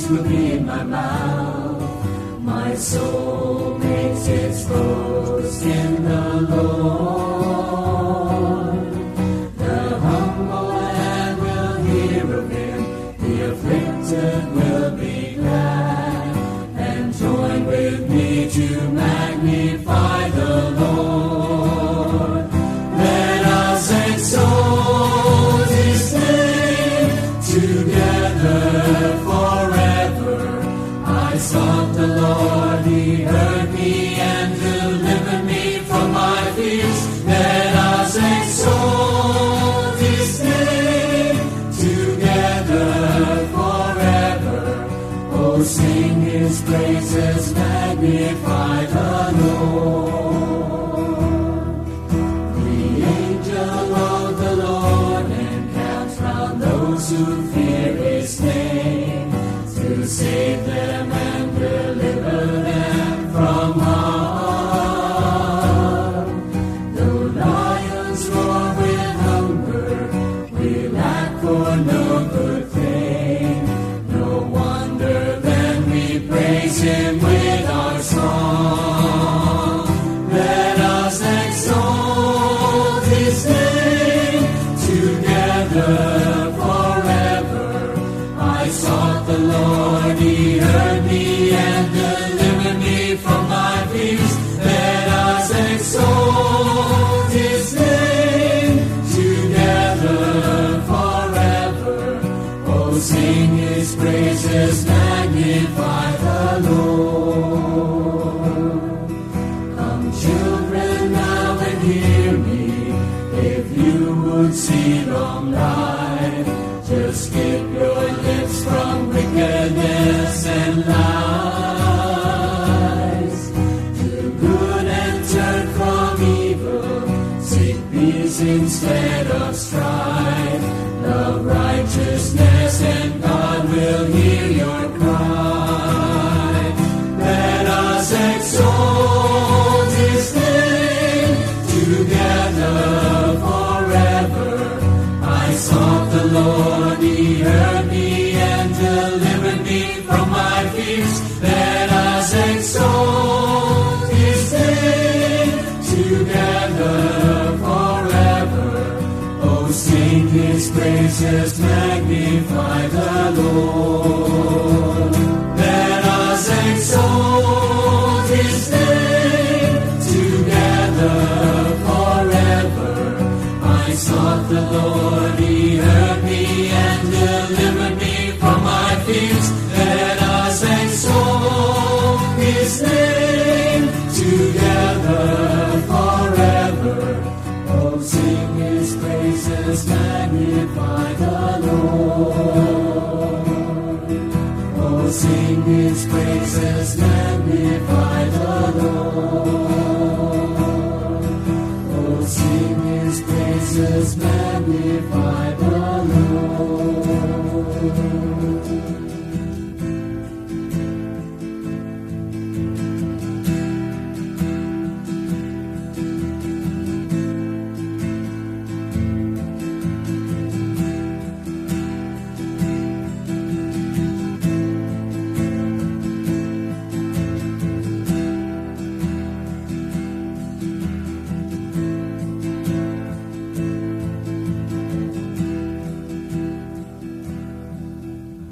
will be in my mouth. My soul makes its boast in the Lord. The humble and will hear of him, the afflicted will be glad, and join with me to magnify the Lord. Let us exalt his name together forever. I sought the Lord, he heard me and delivered me from my fears. Let us exalt his name together forever. Oh, sing his praises, magnify the Lord. The angel of the Lord encamps round those who fear his name, to save them and deliver them from harm. Though lions roar with hunger, we lack for no good thing. No wonder then we praise him with our song. Let us exalt his name together forever. I sought the Lord, he heard me and delivered me from my fears. Let us exalt his name together forever. Oh, sing his praises, magnify the Lord. Come, children, now and hear me. If you would see long life, just keep your lips from wickedness and lies. Do good and turn from evil. Seek peace instead of strife. Love righteousness and God will hear your cry. Let us exalt his name together forever. I sought the Lord, he heard me and delivered me from my fears. Let us exalt his name together forever. Oh, sing his praises, magnify the Lord. Let us exalt his name together forever. I sought the Lord, he heard me and delivered me from my fears. Let us exalt his name together forever. Oh, sing his praises, magnify the Lord. Oh, sing his praises, magnify the Lord. Oh, sing his praises, magnify the Lord.